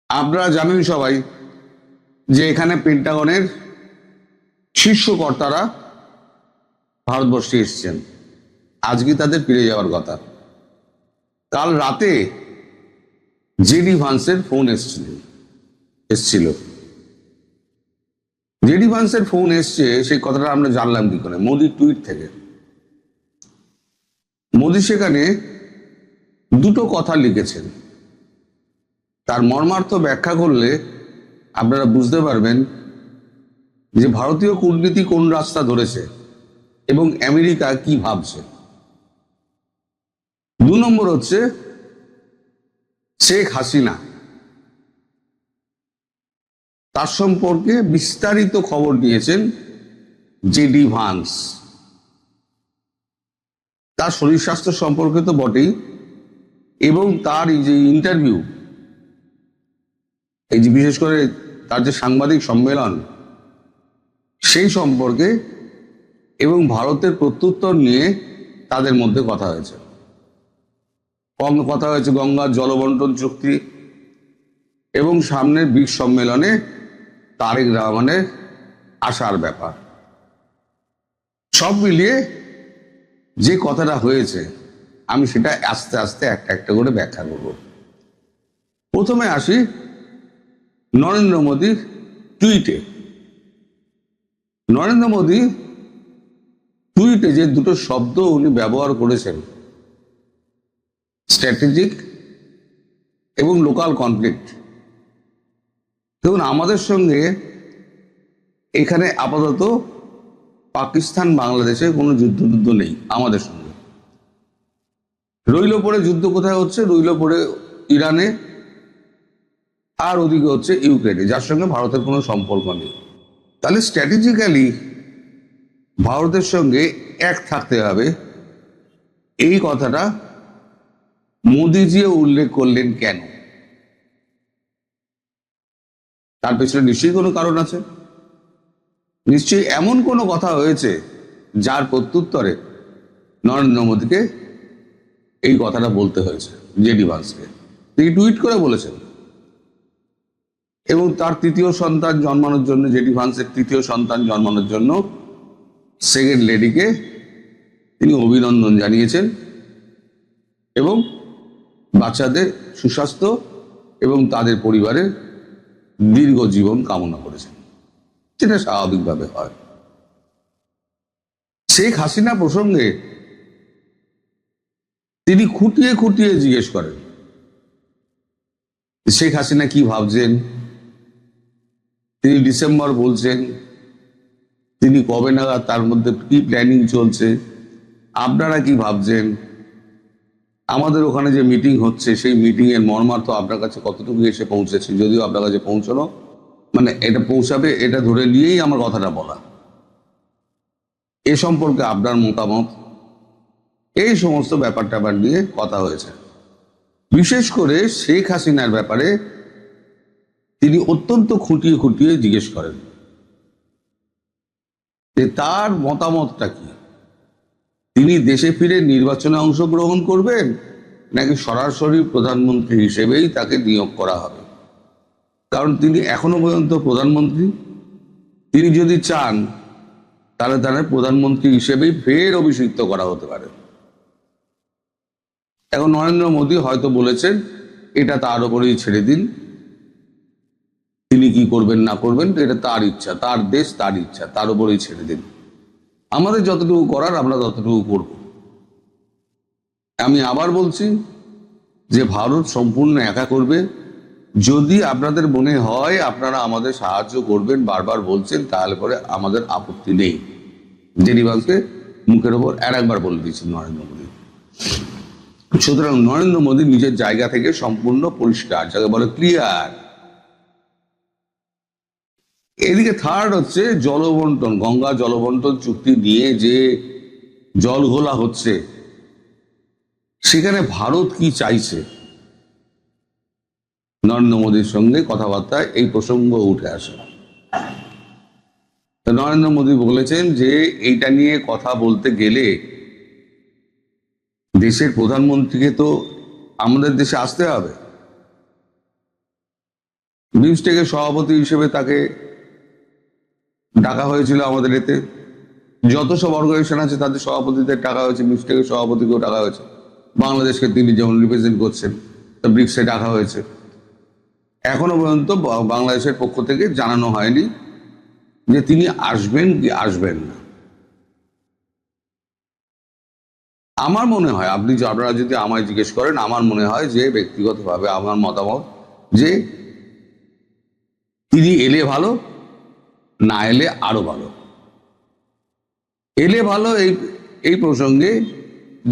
আপনারা জানেন সবাই যে এখানে পেন্টাগনের শীর্ষ কর্তারা ভারতবর্ষে এসেছেন। আজকে তাদের ফিরে যাওয়ার কথা। কাল রাতে জেডি ভান্সের ফোন এসছিল। জেডি ভান্সের ফোন এসছে, সেই কথাটা আমরা জানলাম কি করে? মোদির টুইট থেকে। মোদি সেখানে দুটো কথা লিখেছেন, তার মর্মার্থ ব্যাখ্যা করলে আপনারা বুঝতে পারবেন যে ভারতীয় কূটনীতি কোন রাস্তা ধরেছে এবং আমেরিকা কি ভাবছে। 2 নম্বর হচ্ছে শেখ হাসিনা, তার সম্পর্কে বিস্তারিত খবর নিয়েছেন জেডি ভান্স। তার শরীর স্বাস্থ্য সম্পর্কে তো বটেই, এবং তার এই যে ইন্টারভিউ, এই যে বিশেষ করে তার যে সাংবাদিক সম্মেলন, সেই সম্পর্কে এবং ভারতের প্রত্যুত্তর নিয়ে তাদের মধ্যে কথা হয়েছে। কথা হয়েছে গঙ্গার জলবন্টন চুক্তি এবং সামনের ব্রিক্স সম্মেলনে তারেক রহমানের আসার ব্যাপার। সব মিলিয়ে যে কথাটা হয়েছে, আমি সেটা আস্তে আস্তে একটা একটা করে ব্যাখ্যা করব। প্রথমে আসি নরেন্দ্র মোদীর টুইটে। নরেন্দ্র মোদী টুইটে যে দুটো শব্দ উনি ব্যবহার করেছেন, স্ট্র্যাটেজিক এবং লোকাল কনফ্লিক্ট। দেখুন, আমাদের সঙ্গে এখানে আপাতত পাকিস্তান বাংলাদেশে কোনো যুদ্ধ নেই আমাদের সঙ্গে। রইল পরে যুদ্ধ কোথায় হচ্ছে? রইল পরে ইরানে, আর ওদিকে হচ্ছে ইউক্রেনে, যার সঙ্গে ভারতের কোনো সম্পর্ক নেই। তাহলে স্ট্র্যাটেজিক্যালি ভারতের সঙ্গে এক থাকতে হবে, এই কথাটা মোদিজিও উল্লেখ করলেন কেন? তার পেছনে নিশ্চয়ই কোনো কারণ আছে। নিশ্চয়ই এমন কোনো কথা হয়েছে যার প্রত্যুত্তরে নরেন্দ্র মোদীকে এই কথাটা বলতে হয়েছে জেডি ভান্সকে। তিনি টুইট করে বলেছেন, এবং তার তৃতীয় সন্তান জন্মানোর জন্য, জেডি ভান্সের তৃতীয় সন্তান জন্মানোর জন্য সেকেন্ড লেডিকে তিনি অভিনন্দন জানিয়েছেন এবং বাচ্চাদের সুস্বাস্থ্য এবং তাদের পরিবারের দীর্ঘ জীবন কামনা করেছেন, যেটা স্বাভাবিকভাবে হয়। শেখ হাসিনা প্রসঙ্গে তিনি খুঁটিয়ে খুঁটিয়ে জিজ্ঞেস করেন শেখ হাসিনা কি ভাবছেন। তিনি ডিসেম্বর বলছেন, তিনি কবে নাগাদ, তার মধ্যে কি প্ল্যানিং চলছে, আপনারা কি ভাবছেন, আমাদের ওখানে যে মিটিং হচ্ছে সেই মিটিং এর মর্মার্থ আপনার কাছে কতটুকু এসে পৌঁছেছে। যদিও আপনার কাছে পৌঁছানো মানে এটা পৌঁছাবে, এটা ধরে নিয়েই আমার কথাটা বলা। এ সম্পর্কে আপনার মতামত, এই সমস্ত ব্যাপার ট্যাপার নিয়ে কথা হয়েছে। বিশেষ করে শেখ হাসিনার ব্যাপারে তিনি অত্যন্ত খুঁটিয়ে খুঁটিয়ে জিজ্ঞেস করেন যে তার মতামতটা কি। তিনি দেশে ফিরে নির্বাচনে অংশগ্রহণ করবেন, নাকি সরাসরি প্রধানমন্ত্রী হিসেবেই তাকে নিয়োগ করা হবে? কারণ তিনি এখনো পর্যন্ত প্রধানমন্ত্রী। তিনি যদি চান তাহলে তার প্রধানমন্ত্রী হিসেবেই ফের অভিষিক্ত করা হতে পারে। এখন নরেন্দ্র মোদী হয়তো বলেছেন এটা তার উপরেই ছেড়ে দিন, তিনি কি করবেন না করবেন এটা তার ইচ্ছা, তার দেশ, তার ইচ্ছা, তার উপরেই ছেড়ে দিন। আমাদের যতটুকু করার আমরা ততটুকু করব। আমি আবার বলছি যে ভারত সম্পূর্ণ একা করবে। যদি আপনাদের মনে হয় আপনারা আমাদের সাহায্য করবেন, বারবার বলছেন, তাহলে পরে আমাদের আপত্তি নেই। জেডি ভান্সকে মুখের ওপর একবার বলে দিয়েছেন নরেন্দ্র মোদী। সুতরাং নরেন্দ্র মোদী নিজের জায়গা থেকে সম্পূর্ণ পরিষ্কার, যাকে বলে ক্লিয়ার। এদিকে থার্ড হচ্ছে জলবন্টন, গঙ্গা জলবন্টন চুক্তি নিয়ে যে জল ঘোলা হচ্ছে, সেখানে ভারত কি চাইছে। নরেন্দ্র মোদীর সঙ্গে কথাবার্তায় এই প্রসঙ্গ উঠে আসে। নরেন্দ্র মোদী বলেছেন যে এইটা নিয়ে কথা বলতে গেলে দেশের প্রধানমন্ত্রীকে তো আমাদের দেশে আসতে হবে। বিমস্টেকের সভাপতি হিসেবে তাকে ডাকা হয়েছিল আমাদের এতে। যত সব অর্গানাইজেশন আছে তাদের সভাপতিদের ডাকা হয়েছে, বিমস্টেকের সভাপতিকেও ডাকা হয়েছে। বাংলাদেশকে তিনি যেমন রিপ্রেজেন্ট করছেন, তা ব্রিক্সে ডাকা হয়েছে। এখনো পর্যন্ত বাংলাদেশের পক্ষ থেকে জানানো হয়নি যে তিনি আসবেন কি আসবেন না। আমার মনে হয়, আপনারা যদি আমায় জিজ্ঞেস করেন, আমার মনে হয় যে ব্যক্তিগতভাবে আমার মতামত যে তিনি এলে ভালো, না এলে আরো ভালো। এলে ভালো এই প্রসঙ্গে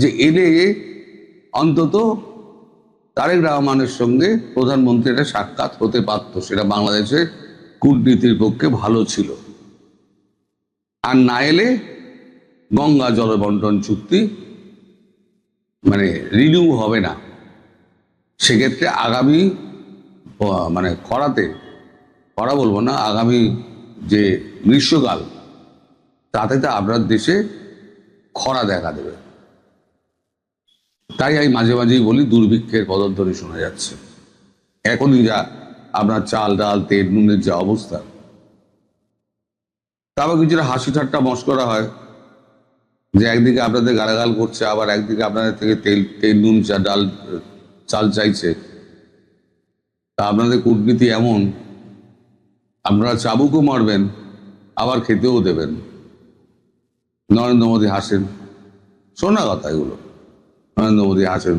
যে এলে অন্তত তারেক রহমানের সঙ্গে প্রধানমন্ত্রীর সাক্ষাৎ হতে পারত, সেটা বাংলাদেশের কূটনীতির পক্ষে ভালো ছিল। আর না এলে গঙ্গা জল বন্টন চুক্তি রিনিউ হবে না। সেক্ষেত্রে আগামী খরা বলবো না, আগামী যে গ্রীষ্মকাল, তাতে তো আপনার দেশে খরা দেখা দেবে। তাই আমি মাঝে মাঝেই বলি, দুর্ভিক্ষের পদধ্বনি শোনা যাচ্ছে। এখনই যা আপনার চাল ডাল তেল নুনের যা অবস্থা, তারপর কিছুটা হাসি ঠাট্টা মস্করা হয় যে একদিকে আপনাদের গালাগাল করছে, আবার একদিকে আপনাদের থেকে তেল নুন চাল চাইছে। তা আপনাদের কূটনীতি এমন, আপনারা চাবুকও মারবেন আবার খেতেও দেবেন। নরেন্দ্র মোদী হাসেন, শোনা কথা এগুলো, নরেন্দ্র মোদী হাসেন।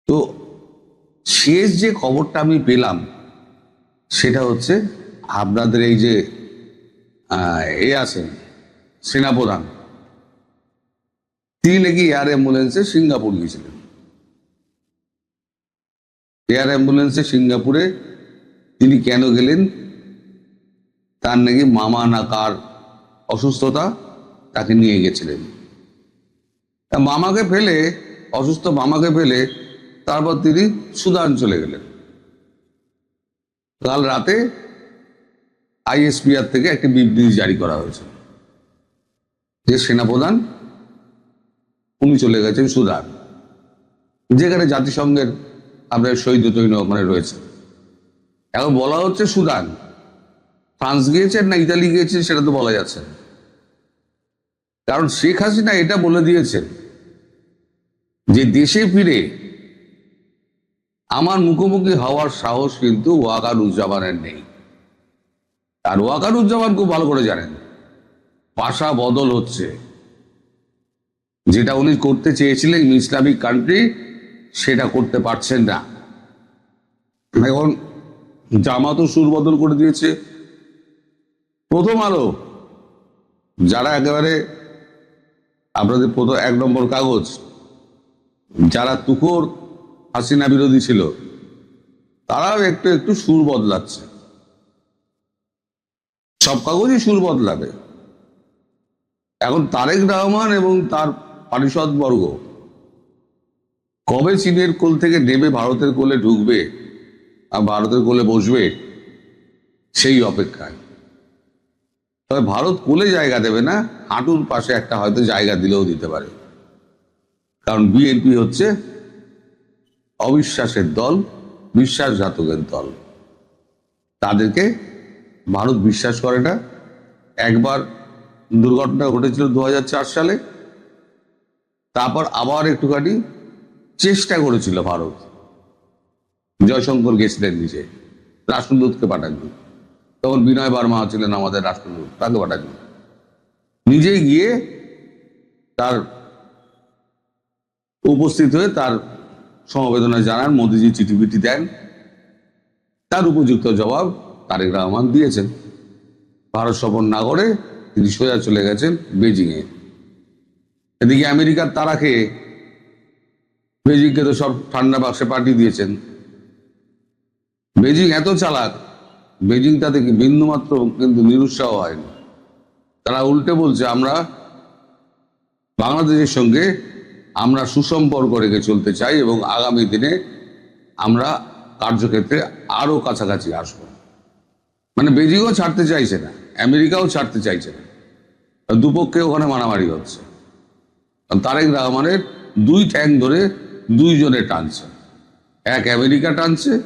তো শেষ যে খবরটা আমি পেলাম সেটা হচ্ছে আপনাদের এই যে আছেন সেনাপ্রধান, তিনি নাকি এয়ার অ্যাম্বুলেন্সে সিঙ্গাপুর গিয়েছিলেন। এয়ার অ্যাম্বুলেন্সে সিঙ্গাপুরে তিনি কেন গেলেন? তার নাকি মামা না কার অসুস্থতা, তাকে নিয়ে গেছিলেন। অসুস্থ মামাকে ফেলে তারপর তিনি সুদান চলে গেলেন। কাল রাতে আইএসপিআর থেকে একটি বিবৃতি জারি করা হয়েছে যে সেনাপ্রধান উনি চলে গেছেন সুদান, যেখানে জাতিসংঘের আপনার শহীদ রয়েছে। এখন বলা হচ্ছে সুদান, ফ্রান্স গিয়েছেন না ইতালি গিয়েছেন সেটা তো বলা যাচ্ছে না। কারণ শেখ হাসিনা এটা বলে দিয়েছেন যে দেশে ফিরে আমার মুখোমুখি হওয়ার সাহস কিন্তু ওয়াকারুজ্জামানের নেই। আর ওয়াকারুজ্জামান খুব ভালো করে জানেন পাশা বদল হচ্ছে। যেটা উনি করতে চেয়েছিলেন ইসলামিক কান্ট্রি, সেটা করতে পারছেন না। এখন জামাতও সুর বদল করে দিয়েছে। প্রথম আলো, যারা একেবারে আপনাদের এক নম্বর কাগজ, যারা তুখোর হাসিনা বিরোধী ছিল, তারাও একটু একটু সুর বদলাচ্ছে। সব কাগজই সুর বদলাবে। এখন তারেক রহমান এবং তার পারিষদ বর্গ কবে চীনের কোল থেকে নেমে ভারতের কোলে ঢুকবে আর ভারতের কোলে বসবে, সেই অপেক্ষায়। তবে ভারত কোলে জায়গা দেবে না, হাঁটুর পাশে একটা হয়তো জায়গা দিলেও দিতে পারে। কারণ বিএনপি হচ্ছে অবিশ্বাসের দল, বিশ্বাসঘাতকের দল। তাদেরকে ভারত বিশ্বাস করে না। একবার দুর্ঘটনা ঘটেছিল 2004 সালে, তারপর আবার একটুখানি চেষ্টা করেছিল ভারত। জয়শঙ্কর গেছিলেন নিজে, রাষ্ট্রদূতকে পাঠাননি। তখন বিনয় বার্মা ছিলেন আমাদের রাষ্ট্রদূত, তাকে পাঠাননি। নিজে গিয়ে তার উপস্থিত হয়ে তার সমবেদনা জানান, মোদিজি চিঠি পিঠি দেন। তার উপযুক্ত জবাব তারেক রহমান দিয়েছেন। ভারত সফর না করে তিনি সোজা চলে গেছেন বেজিংয়ে। এদিকে আমেরিকার তারা খেয়ে বেজিংকে তো সব ঠান্ডা বাক্সে পাঠিয়ে দিয়েছেন। বেজিং এত চালাক, বেজিং তাতে বিন্দুমাত্র কিন্তু নিরুৎসাহ হয়নি। তারা উল্টে বলছে, আমরা বাংলাদেশের সঙ্গে আমরা সুসম্পর্ক রেখে চলতে চাই এবং আগামী দিনে আমরা কার্যক্ষেত্রে আরো কাছাকাছি আসবো। বেজিংও ছাড়তে চাইছে না, আমেরিকাও ছাড়তে চাইছে না। দুপক্ষে ওখানে মারামারি হচ্ছে। তারেক রহমানের দুই ঠ্যাং ধরে দুইজনে টানছে। এক আমেরিকা টানছে,